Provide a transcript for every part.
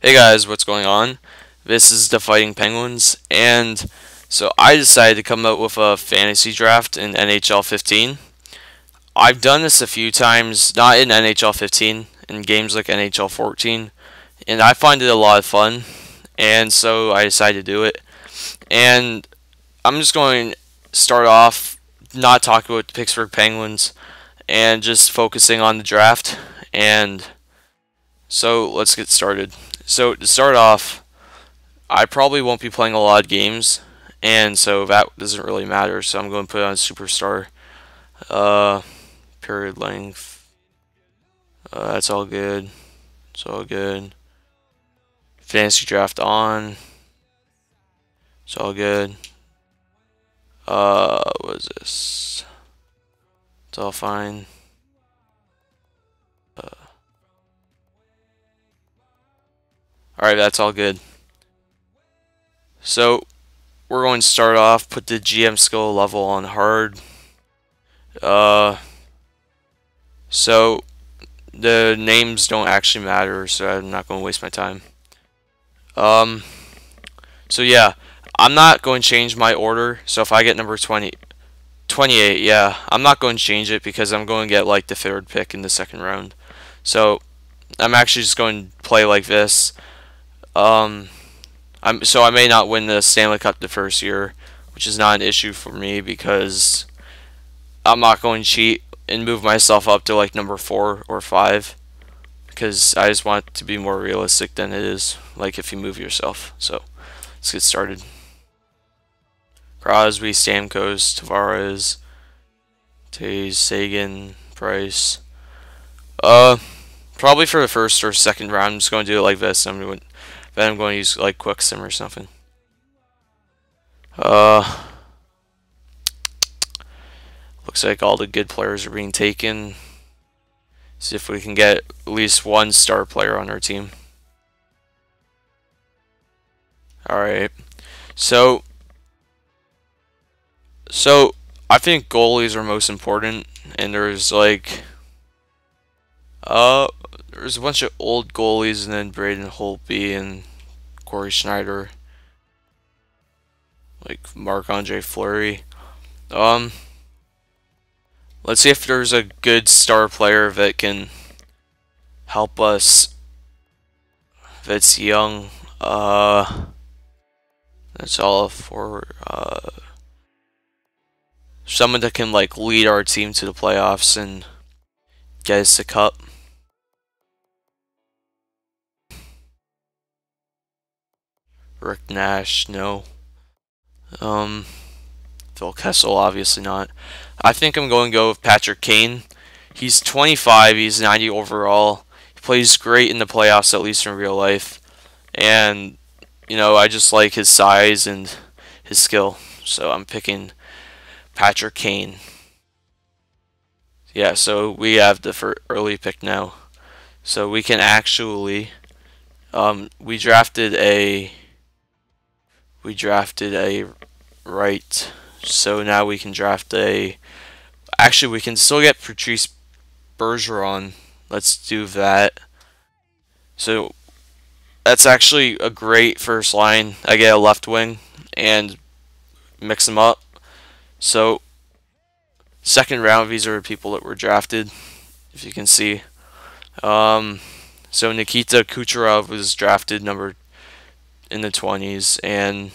Hey guys, what's going on? This is the Fighting Penguins, and so I decided to come up with a fantasy draft in NHL 15. I've done this a few times, not in NHL 15, in games like NHL 14, and I find it a lot of fun, and so I decided to do it. And I'm just going to start off not talking about the Pittsburgh Penguins and just focusing on the draft. And so let's get started. So to start off, I probably won't be playing a lot of games, and so that doesn't really matter. So I'm going to put on superstar. Uh, Period length. That's all good. It's all good. Fantasy draft on. It's all good. What is this? It's all fine. Alright, that's all good. So we're going to start off, put the GM skill level on hard. So the names don't actually matter, so I'm not going to waste my time. So yeah, I'm not going to change my order. So if I get number 28, yeah, I'm not going to change it because I'm going to get like the third pick in the second round. So I'm actually just going to play like this. So I may not win the Stanley Cup the first year, which is not an issue for me because I'm not going to cheat and move myself up to like number 4 or 5 because I just want it to be more realistic than it is like if you move yourself. So let's get started. Crosby, Stamkos, Tavares, Taves, Sagan, Price. Probably for the first or second round, I'm just going to do it like this. Then I'm going to use like quick sim or something. Looks like all the good players are being taken. See if we can get at least one star player on our team. Alright. So I think goalies are most important, and there's there's a bunch of old goalies, and then Braden Holtby and Corey Schneider, like Marc-Andre Fleury. Let's see if there's a good star player that can help us. That's young. That's all for someone that can like lead our team to the playoffs and get us the cup. Rick Nash, no. Phil Kessel, obviously not. I think I'm going to go with Patrick Kane. He's 25. He's 90 overall. He plays great in the playoffs, at least in real life. And I just like his size and his skill. So I'm picking Patrick Kane. Yeah, so we have the early pick now. So we can actually we drafted a right. So now we can draft a. Actually, we can still get Patrice Bergeron. Let's do that. So that's actually a great first line. I get a left wing and mix them up. So second round, these are people that were drafted, if you can see. So Nikita Kucherov was drafted in the 20s, and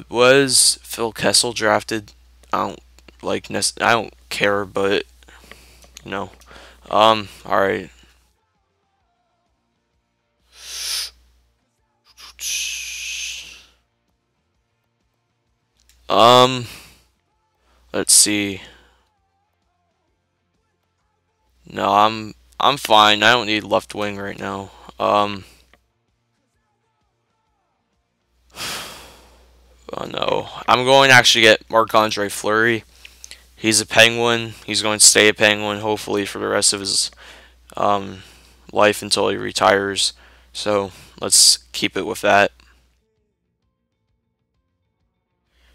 was Phil Kessel drafted? I don't care, but all right. Let's see. No, I'm fine. I don't need left wing right now. Oh no. I'm going to actually get Marc-Andre Fleury. He's a Penguin. He's going to stay a Penguin, hopefully, for the rest of his life until he retires. So let's keep it with that.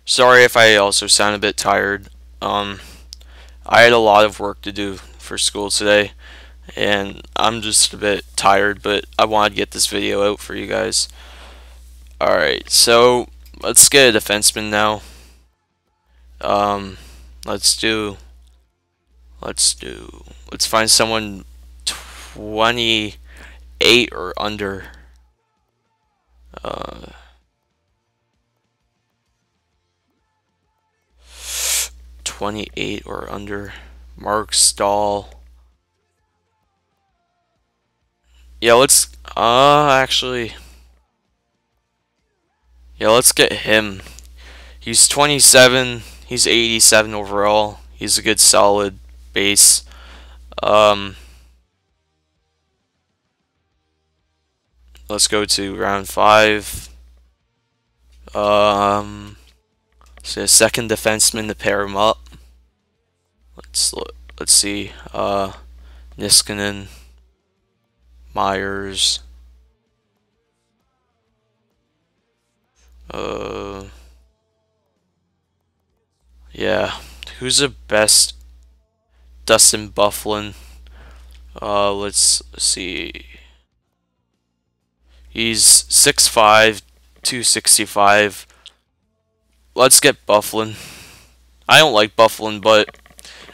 Sorry if I also sound a bit tired. I had a lot of work to do for school today, and I'm just a bit tired, but I wanted to get this video out for you guys. Alright, so let's get a defenseman now. Um, let's find someone 28 or under. 28 or under. Mark Stahl. Yeah, let's actually, yeah, let's get him. He's 27. He's 87 overall. He's a good solid base. Let's go to round 5. So a second defenseman to pair him up. Let's see. Niskanen, Myers. Yeah. Who's the best? Dustin Byfuglien. Let's see. He's 6'5", 265. Let's get Byfuglien. I don't like Byfuglien, but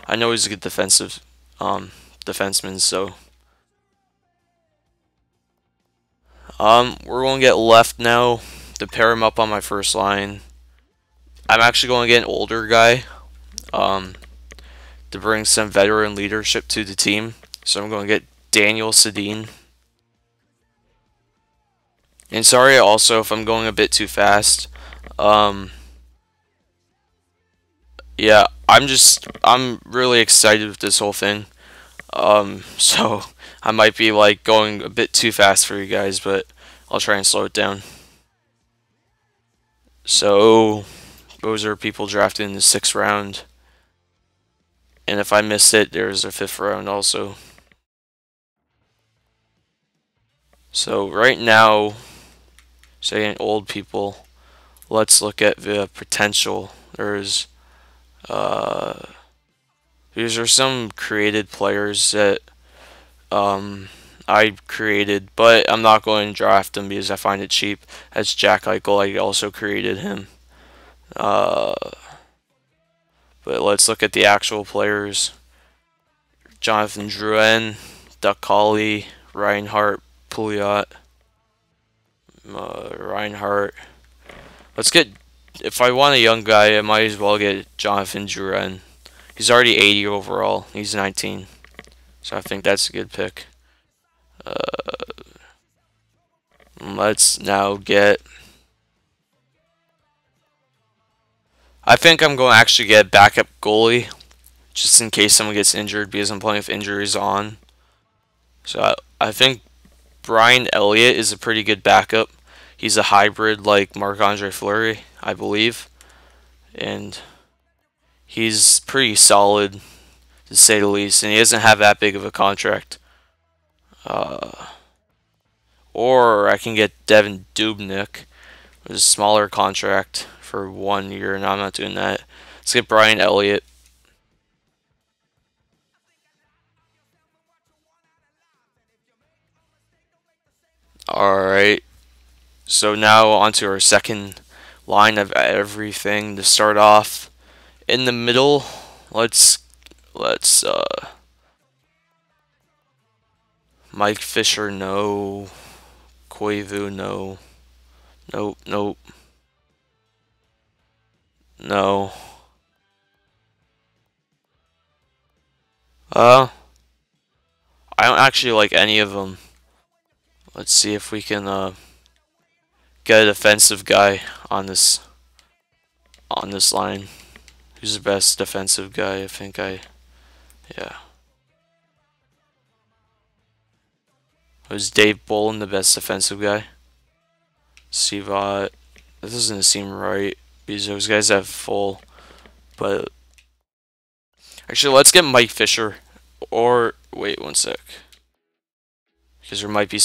I know he's a good defensive defenseman, so we're going to get left now to pair him up on my first line. I'm actually going to get an older guy to bring some veteran leadership to the team. So I'm going to get Daniel Sedin. And sorry also if I'm going a bit too fast. Yeah, I'm really excited with this whole thing. So I might be like going a bit too fast for you guys, but I'll try and slow it down. So those are people drafted in the 6th round. And if I miss it, there's a 5th round also. So right now, saying old people, let's look at the potential. These are some created players that I created, but I'm not going to draft them because I find it cheap. That's Jack Eichel. I also created him. But let's look at the actual players. Jonathan Drouin, Duck Colley, Reinhart, Pouliot, Reinhart. Let's get, if I want a young guy, I might as well get Jonathan Drouin. He's already 80 overall. He's 19. So I think that's a good pick. Let's now get, I think I'm going to actually get a backup goalie, just in case someone gets injured, because I'm playing with injuries on. So I think Brian Elliott is a pretty good backup. He's a hybrid like Marc-Andre Fleury, I believe. And he's pretty solid, to say the least. And he doesn't have that big of a contract. Or I can get Devin Dubnyk with a smaller contract for 1 year. No, I'm not doing that. Let's get Brian Elliott. Alright. So now onto our second line of everything to start off. In the middle, let's Mike Fisher, no. Koivu, no. Nope, nope. No. I don't actually like any of them. Let's see if we can get a defensive guy on this line. Who's the best defensive guy? Yeah. Was Dave Bolin the best defensive guy? Sivot. That doesn't seem right because those guys have full. But actually, let's get Mike Fisher. Or wait, one sec. Because there might be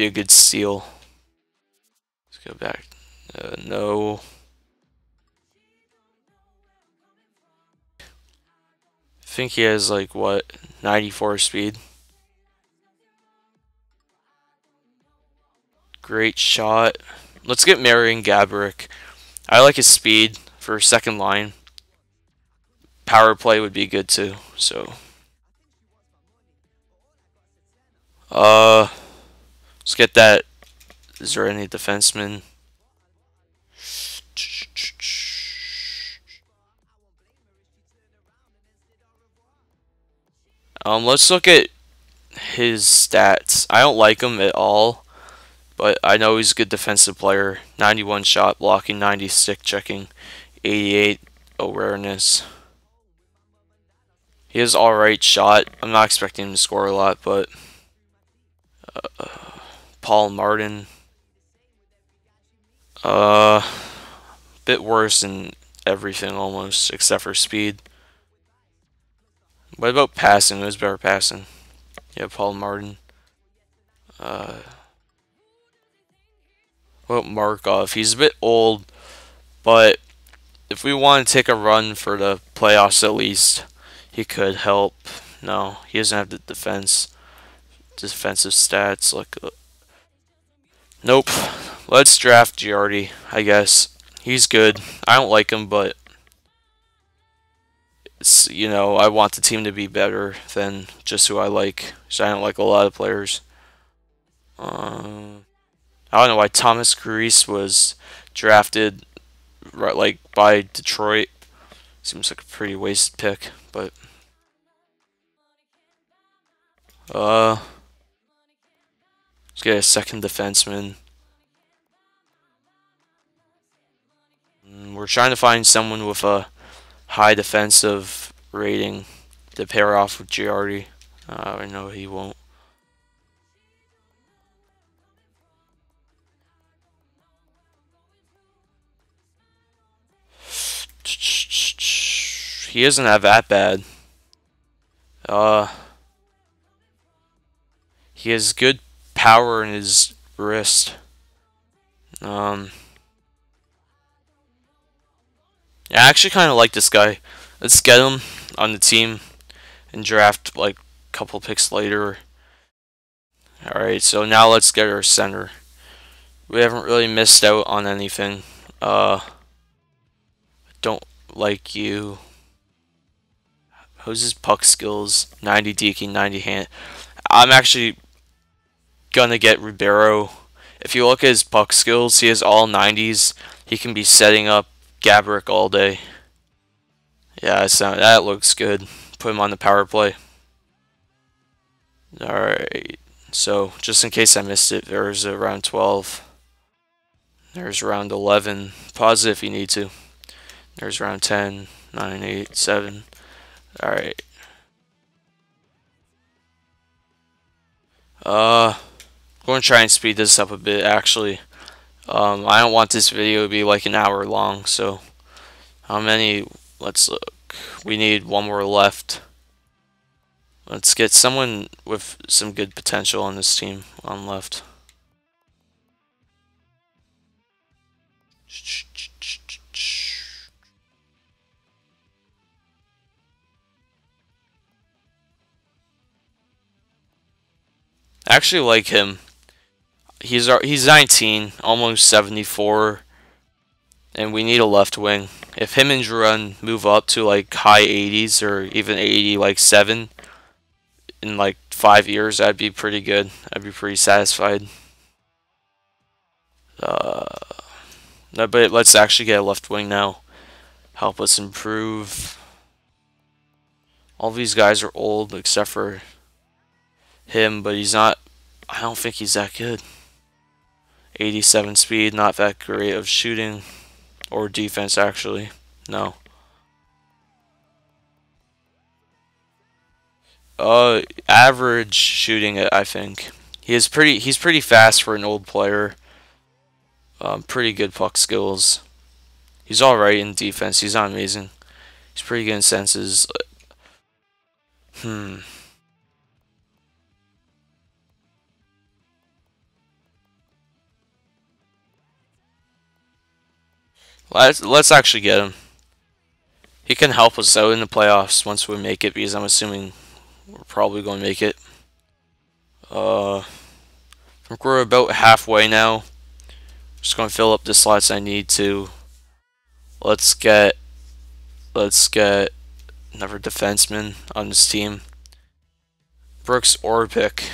a good steal. Let's go back. No. I think he has like what, 94 speed. great shot. Let's get Marian Gaborik. I like his speed for second line. Power play would be good too. So, let's get that. Is there any defenseman? Let's look at his stats. I don't like him at all, but I know he's a good defensive player. 91 shot blocking, 90 stick checking, 88 awareness. He has alright shot. I'm not expecting him to score a lot, but Paul Martin, bit worse in everything almost except for speed. What about passing? Who's better passing? Yeah, Paul Martin. What about Markov? He's a bit old, but if we want to take a run for the playoffs at least, he could help. No, he doesn't have the defensive stats. Like, nope. Let's draft Giardi, I guess. He's good. I don't like him, but it's, you know, I want the team to be better than just who I like. So I don't like a lot of players. I don't know why Thomas Greiss was drafted right, by Detroit. Seems like a pretty wasted pick, but let's get a second defenseman. We're trying to find someone with a high defensive rating to pair off with Giardi. I know he won't. He doesn't have that bad. He has good power in his wrist. I actually kind of like this guy. Let's get him on the team and draft like a couple picks later. Alright, so now let's get our center. We haven't really missed out on anything. Don't like you. Who's his puck skills? 90 deking, 90 hand. I'm actually gonna get Ribeiro. If you look at his puck skills, he has all 90s. He can be setting up Gaborik all day. Yeah, that looks good. Put him on the power play. Alright, so just in case I missed it, there's round 12. There's round 11. Pause it if you need to. There's round 10, 9, 8, 7. Alright. I'm going to try and speed this up a bit, actually. I don't want this video to be like an hour long, so how many? Let's look. We need one more left. Let's get someone with some good potential on this team on left. I actually like him. He's 19, almost 74, and we need a left wing. If him and Drouin move up to like high 80s or even 80, like 7 in like 5 years, that'd be pretty good. I'd be pretty satisfied. But let's actually get a left wing now. Help us improve. All these guys are old except for him, but he's not. I don't think he's that good. 87 speed, not that great of shooting or defense actually. No. Average shooting, I think. He's pretty fast for an old player. Pretty good puck skills. He's alright in defense. He's not amazing. He's pretty good in senses. Let's actually get him. He can help us out in the playoffs once we make it, because I'm assuming we're probably going to make it. think we're about halfway now. Just going to fill up the slots I need to. Let's get another defenseman on this team. Brooks Orpik.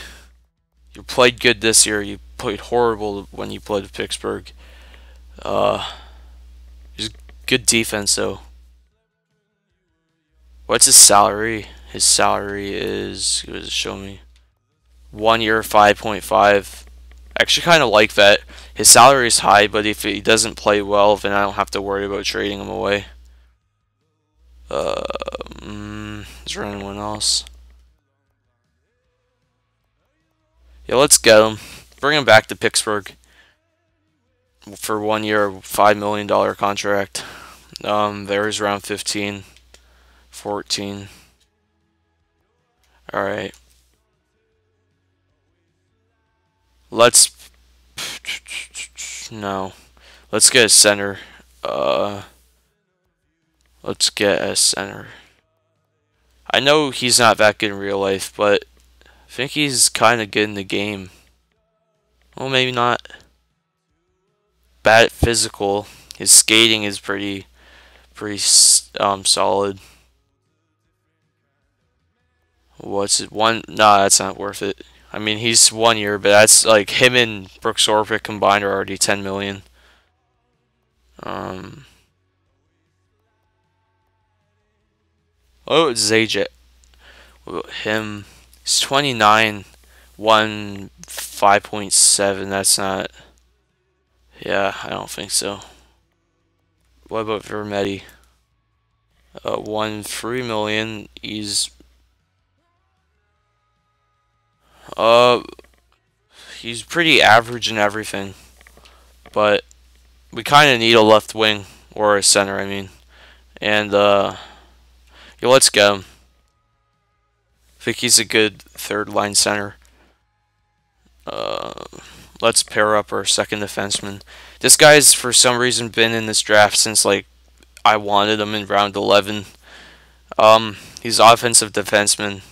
You played good this year. You played horrible when you played with Pittsburgh. He's good defense though. What's his salary? His salary is, what does it show me? 1 year, 5.5. I actually kind of like that. His salary is high, but if he doesn't play well, then I don't have to worry about trading him away. Is there anyone else? Yeah, let's get him. Bring him back to Pittsburgh for 1 year, $5 million contract. There's around 15, 14. All right. Let's get a center. Let's get a center. I know he's not that good in real life, but I think he's kind of good in the game. Well, maybe not. Bad at physical. His skating is pretty solid. What's it? Nah, that's not worth it. I mean, he's 1 year, but that's like him and Brooks Orpik combined are already 10 million. Oh, Zajac. Him. He's 29. 5.7. That's not. Yeah, I don't think so. What about Vermetti? 3 million. He's pretty average in everything, but we kind of need a left wing or a center. I mean, and yeah, let's get him. I think he's a good third line center. Let's pair up our second defenseman. This guy's for some reason been in this draft since like I wanted him in round 11. He's offensive defenseman.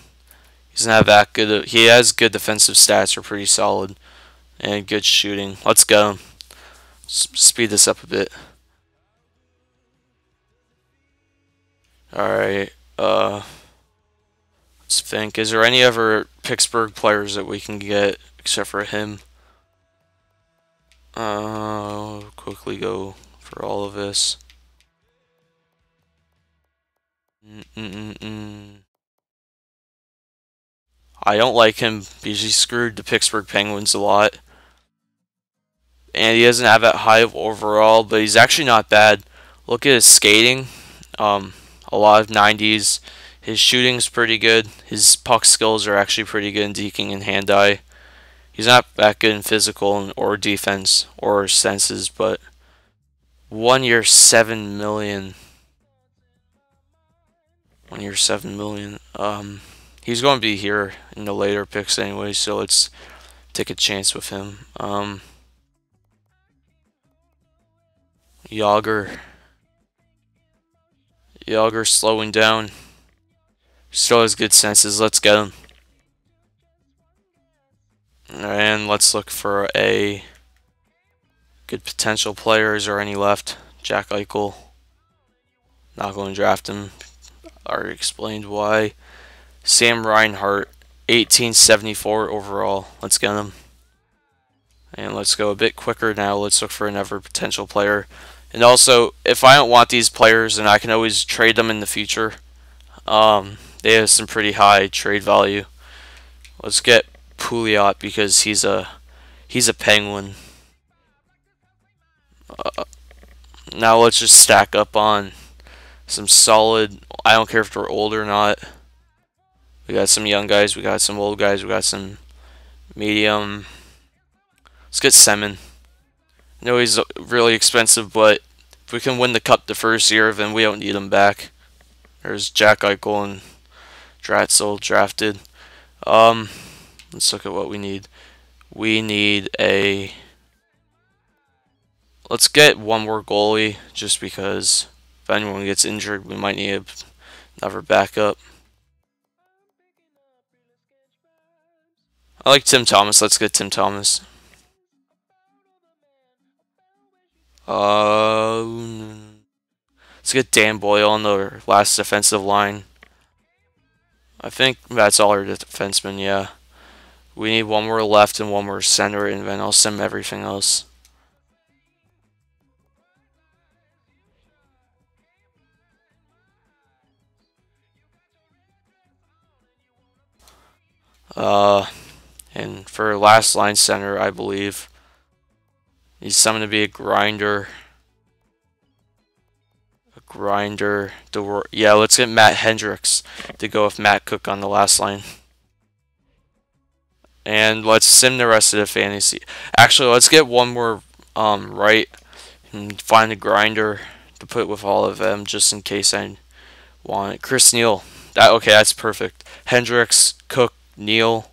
He's not that good. He has good defensive stats, are pretty solid, and good shooting. Let's go. Speed this up a bit. All right. Let's think. Is there any other Pittsburgh players that we can get except for him? Quickly go for all of this. I don't like him because he screwed the Pittsburgh Penguins a lot. And he doesn't have that high of overall, but he's actually not bad. Look at his skating. A lot of 90s. His shooting's pretty good. His puck skills are actually pretty good in deking and hand-eye. He's not that good in physical or defense or senses, but 1 year, 7 million. 1 year, 7 million. He's going to be here in the later picks anyway, so let's take a chance with him. Yager slowing down. Still has good senses. Let's get him. And let's look for a good potential player. Is there any left? Jack Eichel. Not going to draft him. Already explained why. Sam Reinhart, 1874 overall. Let's get him. And let's go a bit quicker now. Let's look for another potential player. And also, if I don't want these players, then I can always trade them in the future. They have some pretty high trade value. Let's get Pouliot because he's a Penguin. Now let's just stack up on some solid. I don't care if they're old or not. We got some young guys. We got some old guys. We got some medium. Let's get Semin. I know he's really expensive, but if we can win the cup the first year, then we don't need him back. There's Jack Eichel and Dratzel drafted. Let's look at what we need. We need a. Let's get one more goalie, just because if anyone gets injured, we might need another backup. I like Tim Thomas. Let's get Tim Thomas. Uh, let's get Dan Boyle on the last defensive line. I think that's all our defensemen, yeah. We need one more left and one more center, and then I'll sim everything else. Uh, and for last line center, I believe, needs someone to be a grinder. Yeah, let's get Matt Hendricks to go with Matt Cook on the last line. And let's sim the rest of the fantasy. Actually, let's get one more right and find a grinder to put with all of them just in case I want it. Chris Neal. Okay, that's perfect. Hendricks, Cook, Neal.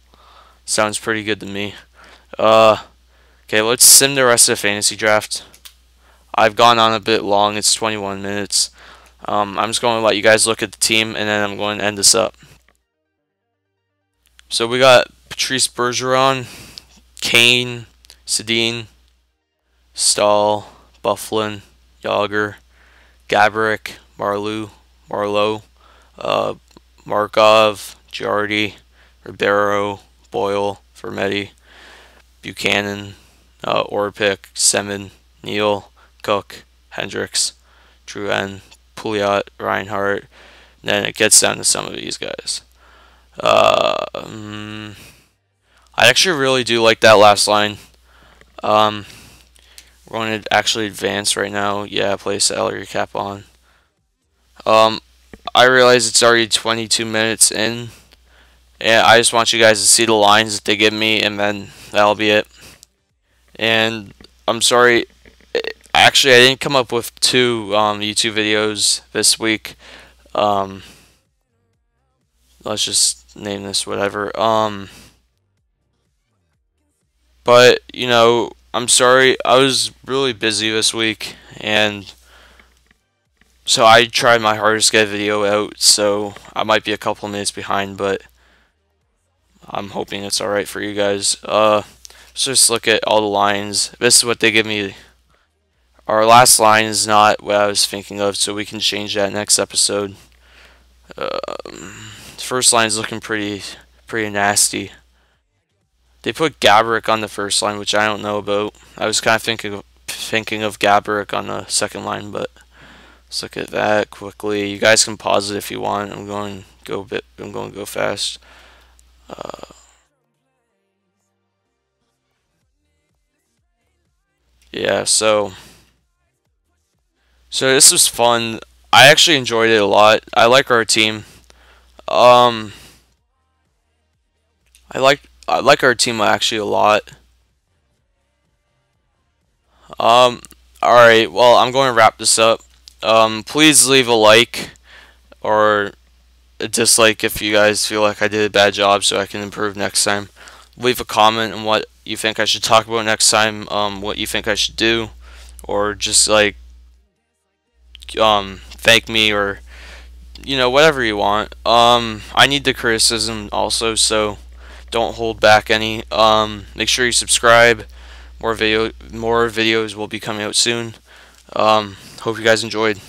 Sounds pretty good to me. Okay, let's sim the rest of the fantasy draft. I've gone on a bit long. It's 21 minutes. I'm just going to let you guys look at the team, and then I'm going to end this up. So we got Patrice Bergeron, Kane, Sedin, Stahl, Bufflin, Yager, Gaborik, Marlowe, Markov, Giardi, Ribeiro, Boyle, Vermetti, Buchanan, Orpik, Semin, Neal, Cook, Hendricks, Drouin, Pouliot, Reinhardt. Then it gets down to some of these guys. I actually really do like that last line. We're going to actually advance right now. Yeah, place salary cap on. I realize it's already 22 minutes in. And I just want you guys to see the lines that they give me, and then that'll be it. And I'm sorry. Actually, I didn't come up with two YouTube videos this week. Let's just name this whatever. But, you know, I'm sorry. I was really busy this week, and so I tried my hardest to get a video out, so I might be a couple minutes behind, but I'm hoping it's alright for you guys. Let's just look at all the lines. This is what they give me. Our last line is not what I was thinking of, so we can change that next episode. First line is looking pretty nasty. They put Gaborik on the first line, which I don't know about. I was kind of thinking of Gaborik on the second line, but let's look at that quickly. You guys can pause it if you want. I'm going to go fast. Yeah, so this was fun. I actually enjoyed it a lot. I like our team. I like our team actually a lot. Alright, well, I'm going to wrap this up. Please leave a like or a dislike if you guys feel like I did a bad job so I can improve next time. Leave a comment on what you think I should talk about next time, what you think I should do, or just like thank me, or you know, whatever you want. I need the criticism also, so don't hold back any. Make sure you subscribe. More videos will be coming out soon. Hope you guys enjoyed.